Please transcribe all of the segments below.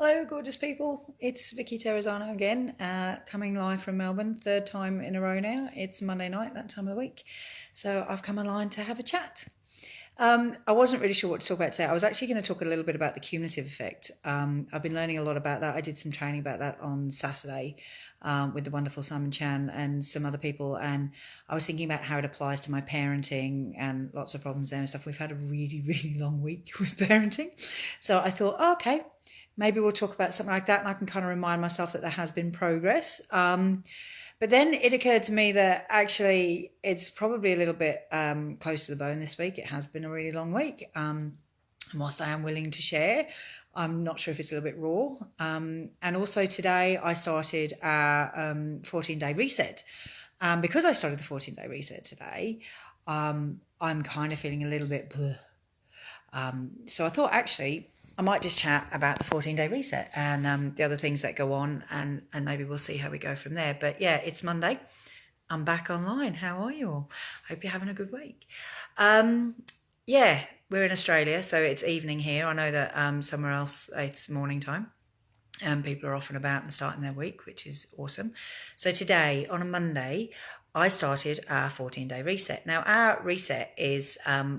Hello, gorgeous people. It's Vicky Terrazzano again, coming live from Melbourne, third time in a row now. It's Monday night, that time of the week. So I've come online to have a chat. I wasn't really sure what to talk about today. I was actually going to talk a little bit about the cumulative effect. I've been learning a lot about that. I did some training about that on Saturday with the wonderful Simon Chan and some other people. And I was thinking about how it applies to my parenting and lots of problems there and stuff. We've had a really, really long week with parenting. So I thought, okay, maybe we'll talk about something like that and I can kind of remind myself that there has been progress. But then it occurred to me that actually it's probably a little bit close to the bone this week. It has been a really long week. Whilst I am willing to share, I'm not sure if it's a little bit raw. And also today I started our 14-day reset. Because I started the 14-day reset today, I'm kind of feeling a little bit bleh. So I thought actually I might just chat about the 14-day reset and the other things that go on and maybe we'll see how we go from there. But yeah, it's Monday. I'm back online. How are you all? Hope you're having a good week. Yeah, we're in Australia, so it's evening here. I know that somewhere else it's morning time. People are off and about and starting their week, which is awesome. So today, on a Monday, I started our 14-day reset. Now, our reset is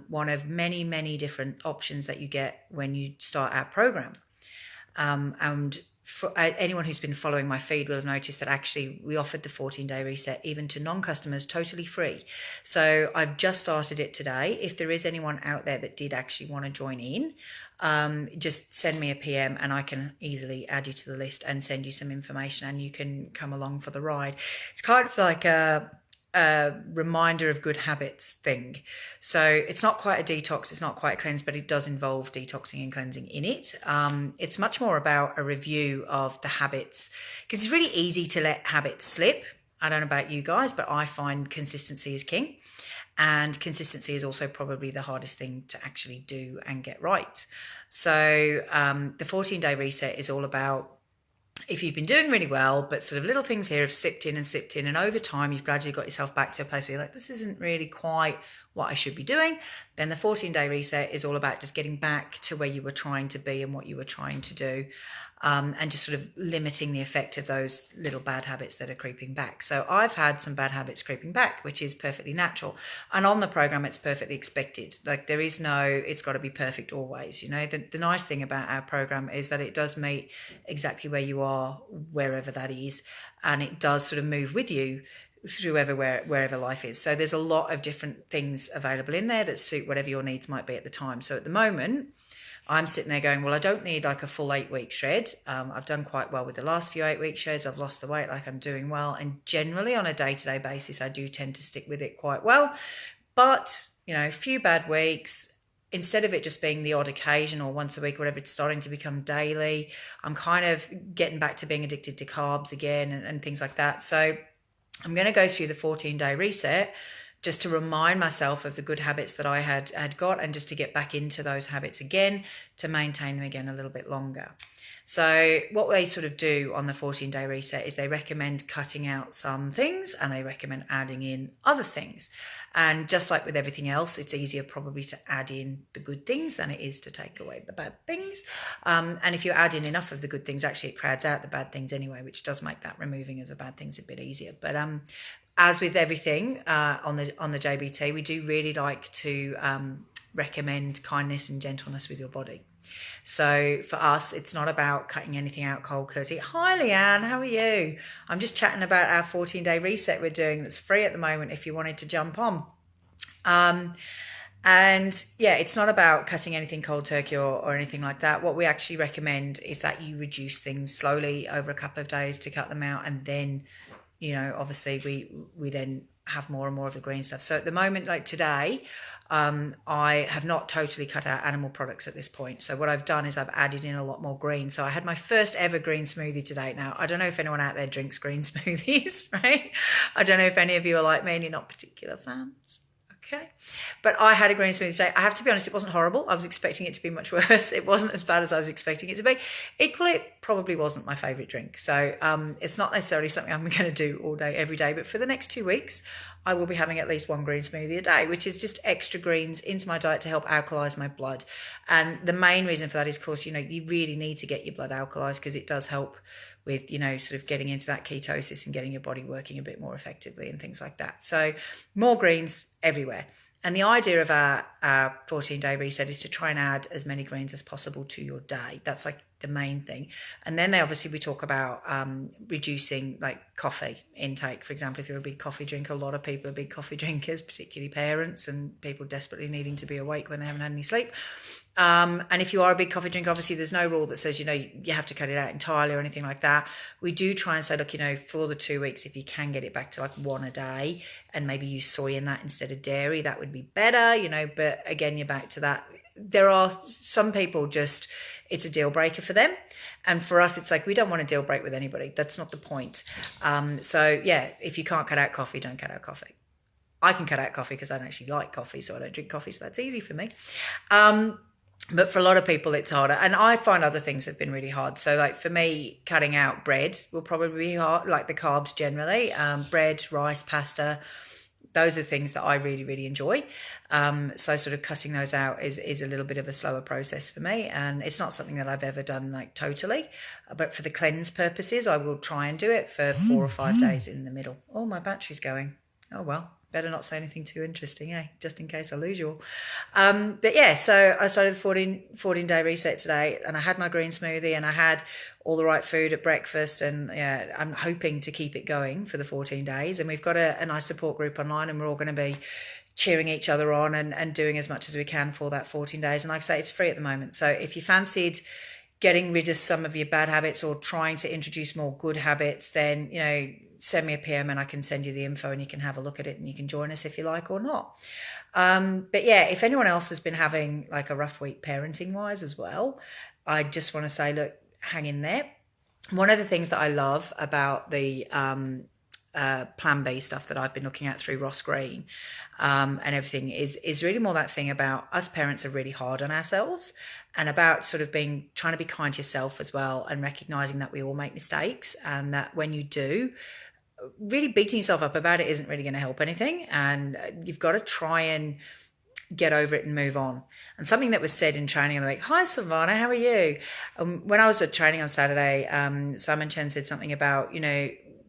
one of many, many different options that you get when you start our program. And for anyone who's been following my feed will have noticed that actually we offered the 14-day reset even to non-customers totally free. So I've just started it today. If there is anyone out there that did actually want to join in, just send me a PM and I can easily add you to the list and send you some information and you can come along for the ride. It's kind of like a reminder of good habits thing. So it's not quite a detox, it's not quite a cleanse, but it does involve detoxing and cleansing in it. It's much more about a review of the habits because it's really easy to let habits slip. I don't know about you guys, but I find consistency is king. And consistency is also probably the hardest thing to actually do and get right. So the 14-day reset is all about if you've been doing really well, but sort of little things here have sipped in, and over time you've gradually got yourself back to a place where you're like, this isn't really quite what I should be doing, then the 14-day reset is all about just getting back to where you were trying to be and what you were trying to do, and just sort of limiting the effect of those little bad habits that are creeping back. So I've had some bad habits creeping back, which is perfectly natural. And on the program, it's perfectly expected. Like there is no, it's got to be perfect always. You know, the nice thing about our program is that it does meet exactly where you are, wherever that is. And it does sort of move with you through wherever life is. So there's a lot of different things available in there that suit whatever your needs might be at the time. So at the moment, I'm sitting there going, well, I don't need like a full 8-week shred. I've done quite well with the last few 8-week shreds. I've lost the weight, like I'm doing well. And generally on a day-to-day basis, I do tend to stick with it quite well. But, you know, a few bad weeks, instead of it just being the odd occasion or once a week or whatever, it's starting to become daily. I'm kind of getting back to being addicted to carbs again and things like that. So I'm going to go through the 14-day reset just to remind myself of the good habits that I had got and just to get back into those habits again, to maintain them again a little bit longer. So what they sort of do on the 14-day reset is they recommend cutting out some things and they recommend adding in other things. And just like with everything else, it's easier probably to add in the good things than it is to take away the bad things. And if you add in enough of the good things, actually it crowds out the bad things anyway, which does make that removing of the bad things a bit easier. But as with everything on the JBT, we do really like to recommend kindness and gentleness with your body. So for us, it's not about cutting anything out cold turkey. Hi, Leanne, how are you? I'm just chatting about our 14-day reset we're doing that's free at the moment if you wanted to jump on. And yeah, it's not about cutting anything cold turkey or anything like that. What we actually recommend is that you reduce things slowly over a couple of days to cut them out, and then, you know, obviously we then have more and more of the green stuff. So at the moment, like today, I have not totally cut out animal products at this point. So what I've done is I've added in a lot more green. So I had my first ever green smoothie today. Now, I don't know if anyone out there drinks green smoothies, right? I don't know if any of you are like me and you're not particular fans. Okay. But I had a green smoothie today. I have to be honest, it wasn't horrible. I was expecting it to be much worse. It wasn't as bad as I was expecting it to be. Equally, probably wasn't my favorite drink. So it's not necessarily something I'm going to do all day, every day. But for the next 2 weeks, I will be having at least one green smoothie a day, which is just extra greens into my diet to help alkalize my blood. And the main reason for that is, of course, you really need to get your blood alkalized, because it does help with, sort of getting into that ketosis and getting your body working a bit more effectively and things like that. So more greens everywhere. And the idea of our 14-day reset is to try and add as many greens as possible to your day. That's like the main thing. And then we talk about reducing like coffee intake. For example, if you're a big coffee drinker, a lot of people are big coffee drinkers, particularly parents and people desperately needing to be awake when they haven't had any sleep. And if you are a big coffee drinker, obviously there's no rule that says, you have to cut it out entirely or anything like that. We do try and say, look, for the 2 weeks, if you can get it back to like one a day and maybe use soy in that instead of dairy, that would be better, but again, you're back to that. There are some people it's a deal breaker for them. And for us, it's like, we don't want to deal break with anybody. That's not the point. So yeah, if you can't cut out coffee, don't cut out coffee. I can cut out coffee because I don't actually like coffee, so I don't drink coffee. So that's easy for me. But for a lot of people, it's harder. And I find other things have been really hard. So like for me, cutting out bread will probably be hard, like the carbs generally, bread, rice, pasta. Those are things that I really, really enjoy. So sort of cutting those out is a little bit of a slower process for me. And it's not something that I've ever done like totally. But for the cleanse purposes, I will try and do it for 4 or 5 days in the middle. Oh, my battery's going. Oh, well. Better not say anything too interesting, just in case I lose you all. But yeah, so I started the 14-day reset today, and I had my green smoothie and I had all the right food at breakfast, and yeah, I'm hoping to keep it going for the 14 days. And we've got a nice support group online, and we're all going to be cheering each other on and doing as much as we can for that 14 days. And like I say, it's free at the moment. So if you fancied getting rid of some of your bad habits or trying to introduce more good habits, then, send me a PM and I can send you the info and you can have a look at it and you can join us if you like or not. But yeah, if anyone else has been having like a rough week parenting wise as well, I just want to say, look, hang in there. One of the things that I love about the Plan B stuff that I've been looking at through Ross Green and everything is really more that thing about us parents are really hard on ourselves, and about sort of trying to be kind to yourself as well, and recognizing that we all make mistakes, and that when you do, really beating yourself up about it isn't really going to help anything, and you've got to try and get over it and move on. And something that was said in training on the week, hi Silvana, how are you? When I was at training on Saturday, Simon Chen said something about,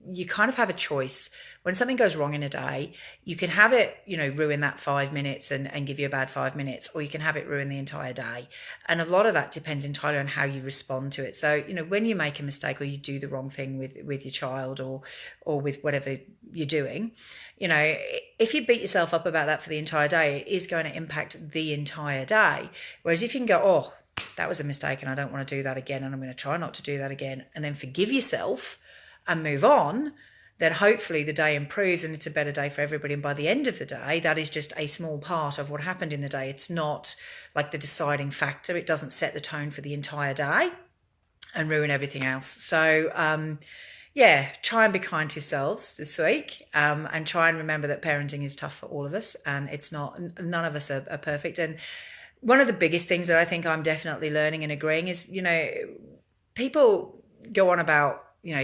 you kind of have a choice. When something goes wrong in a day, you can have it, ruin that 5 minutes and give you a bad 5 minutes, or you can have it ruin the entire day. And a lot of that depends entirely on how you respond to it. So, when you make a mistake or you do the wrong thing with your child or with whatever you're doing, if you beat yourself up about that for the entire day, it is going to impact the entire day. Whereas if you can go, oh, that was a mistake and I don't want to do that again, and I'm going to try not to do that again, and then forgive yourself and move on, then hopefully the day improves and it's a better day for everybody. And by the end of the day, that is just a small part of what happened in the day. It's not like the deciding factor. It doesn't set the tone for the entire day and ruin everything else. So, try and be kind to yourselves this week, and try and remember that parenting is tough for all of us, and none of us are perfect. And one of the biggest things that I think I'm definitely learning and agreeing is, people go on about,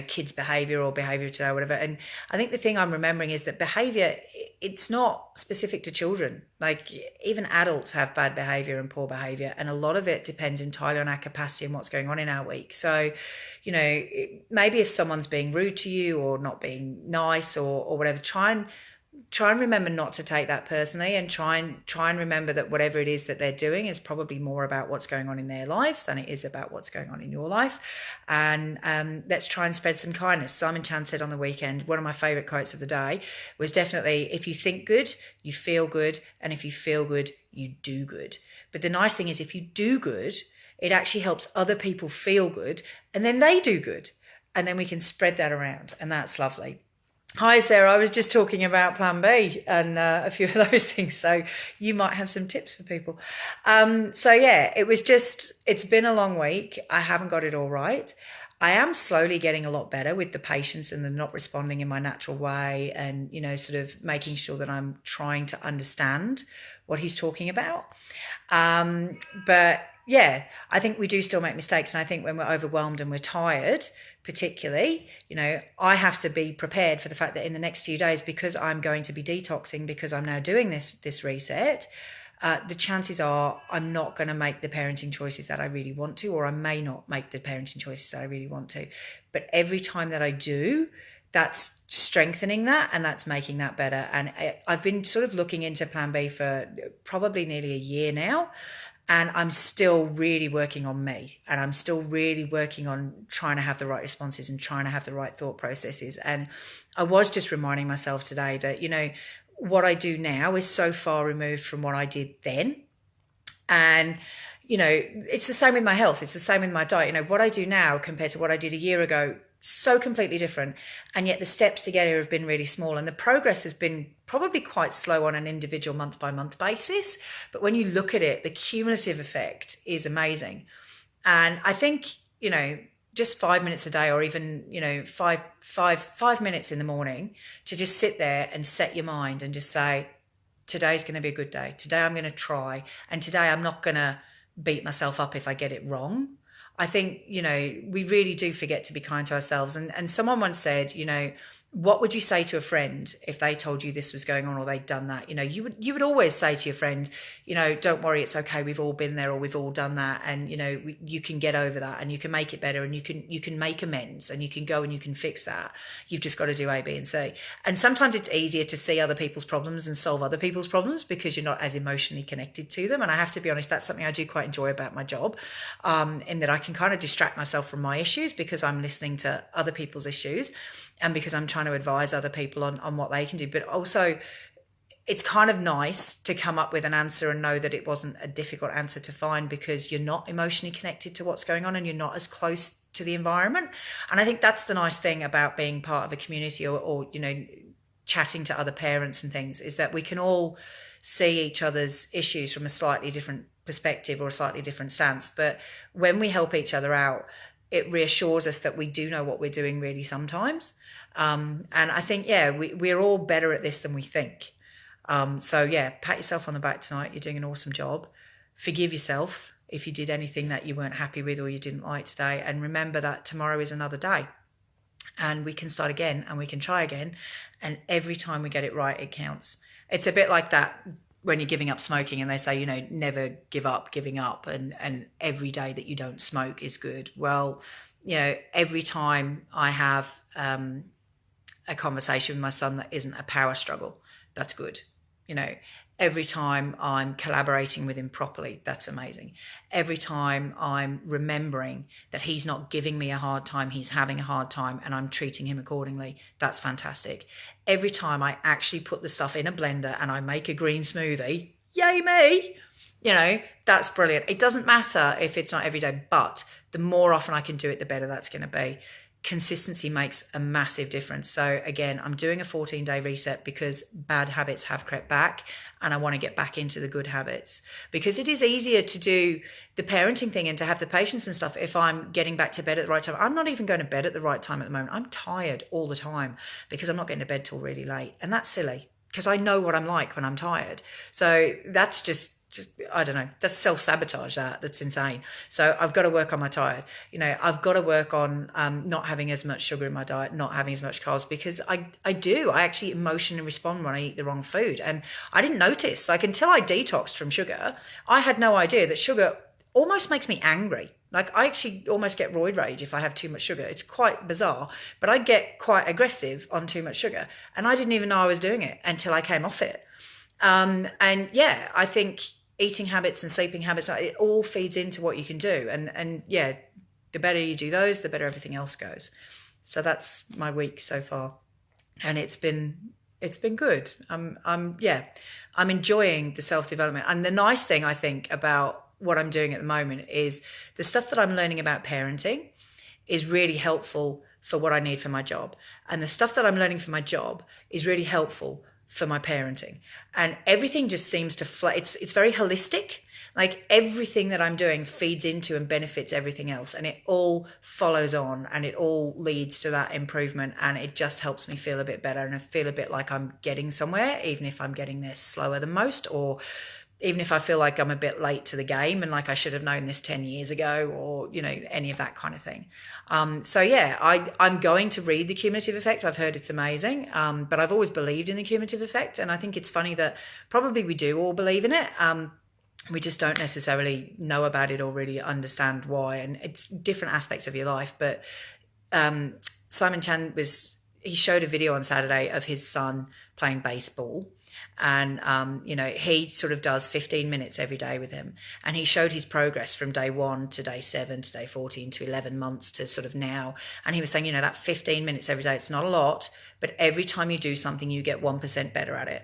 kids' behavior or behavior today or whatever. And I think the thing I'm remembering is that behavior, it's not specific to children. Like even adults have bad behavior and poor behavior. And a lot of it depends entirely on our capacity and what's going on in our week. So, maybe if someone's being rude to you or not being nice or whatever, try and remember not to take that personally, and try and remember that whatever it is that they're doing is probably more about what's going on in their lives than it is about what's going on in your life. And let's try and spread some kindness. Simon Chan said on the weekend, one of my favorite quotes of the day was definitely, if you think good, you feel good. And if you feel good, you do good. But the nice thing is, if you do good, it actually helps other people feel good, and then they do good. And then we can spread that around. And that's lovely. Hi, Sarah. I was just talking about Plan B and a few of those things. So you might have some tips for people. It's been a long week. I haven't got it all right. I am slowly getting a lot better with the patience and the not responding in my natural way, and, sort of making sure that I'm trying to understand what he's talking about. But yeah, I think we do still make mistakes. And I think when we're overwhelmed and we're tired, particularly, I have to be prepared for the fact that in the next few days, because I'm going to be detoxing, because I'm now doing this reset, the chances are I'm not going to make the parenting choices that I really want to, or I may not make the parenting choices that I really want to. But every time that I do, that's strengthening that, and that's making that better. And I've been sort of looking into Plan B for probably nearly a year now. And I'm still really working on me, and I'm still really working on trying to have the right responses and trying to have the right thought processes. And I was just reminding myself today that, what I do now is so far removed from what I did then. And, it's the same with my health. It's the same with my diet. What I do now compared to what I did a year ago, so completely different. And yet the steps to get here have been really small, and the progress has been probably quite slow on an individual month by month basis. But when you look at it, the cumulative effect is amazing. And I think, just 5 minutes a day, or even, five minutes in the morning, to just sit there and set your mind and just say, today's going to be a good day. Today I'm going to try. And today I'm not going to beat myself up if I get it wrong. I think, we really do forget to be kind to ourselves. And someone once said, what would you say to a friend if they told you this was going on or they'd done that? You would always say to your friend, don't worry, it's okay. We've all been there, or we've all done that. And, you can get over that, and you can make it better, and you can make amends, and you can go and you can fix that. You've just got to do A, B, and C. And sometimes it's easier to see other people's problems and solve other people's problems because you're not as emotionally connected to them. And I have to be honest, that's something I do quite enjoy about my job, in that I can kind of distract myself from my issues because I'm listening to other people's issues, and because I'm trying to advise other people on what they can do. But also, it's kind of nice to come up with an answer and know that it wasn't a difficult answer to find, because you're not emotionally connected to what's going on and you're not as close to the environment. And I think that's the nice thing about being part of a community, or chatting to other parents and things, is that we can all see each other's issues from a slightly different perspective or a slightly different stance. But when we help each other out, it reassures us that we do know what we're doing really sometimes. And I think, we're all better at this than we think. So pat yourself on the back tonight. You're doing an awesome job. Forgive yourself if you did anything that you weren't happy with or you didn't like today. And remember that tomorrow is another day, and we can start again, and we can try again. And every time we get it right, it counts. It's a bit like that when you're giving up smoking, and they say, never give up giving up, and every day that you don't smoke is good. Well, every time I have a conversation with my son that isn't a power struggle, that's good. Every time I'm collaborating with him properly, that's amazing. Every time I'm remembering that he's not giving me a hard time, he's having a hard time, and I'm treating him accordingly, that's fantastic. Every time I actually put the stuff in a blender and I make a green smoothie, yay me, that's brilliant. It doesn't matter if it's not every day, but the more often I can do it, the better that's going to be. Consistency makes a massive difference. So again, I'm doing a 14-day reset because bad habits have crept back, and I want to get back into the good habits, because it is easier to do the parenting thing and to have the patience and stuff if I'm getting back to bed at the right time. I'm not even going to bed at the right time at the moment. I'm tired all the time because I'm not getting to bed till really late, and that's silly because I know what I'm like when I'm tired. So that's just I don't know, that's self-sabotage. That's insane. So I've got to work on my diet. I've got to work on not having as much sugar in my diet, not having as much carbs, because I actually emotionally respond when I eat the wrong food. And I didn't notice, until I detoxed from sugar, I had no idea that sugar almost makes me angry. I actually almost get roid rage if I have too much sugar. It's quite bizarre, but I get quite aggressive on too much sugar. And I didn't even know I was doing it until I came off it. I think eating habits and sleeping habits, it all feeds into what you can do. And the better you do those, the better everything else goes. So that's my week so far. And it's been good. I'm enjoying the self-development. And the nice thing I think about what I'm doing at the moment is the stuff that I'm learning about parenting is really helpful for what I need for my job. And the stuff that I'm learning for my job is really helpful for my parenting. And everything just seems to flow. It's very holistic. Everything that I'm doing feeds into and benefits everything else, and it all follows on, and it all leads to that improvement, and it just helps me feel a bit better, and I feel a bit like I'm getting somewhere, even if I'm getting there slower than most, or even if I feel like I'm a bit late to the game and like I should have known this 10 years ago, or, any of that kind of thing. So yeah, I'm going to read The Cumulative Effect. I've heard it's amazing, but I've always believed in the cumulative effect. And I think it's funny that probably we do all believe in it. We just don't necessarily know about it or really understand why. And it's different aspects of your life. But Simon Chan he showed a video on Saturday of his son playing baseball. And, he sort of does 15 minutes every day with him. And he showed his progress from day 1 to day 7 to day 14 to 11 months to sort of now. And he was saying, that 15 minutes every day, it's not a lot, but every time you do something, you get 1% better at it.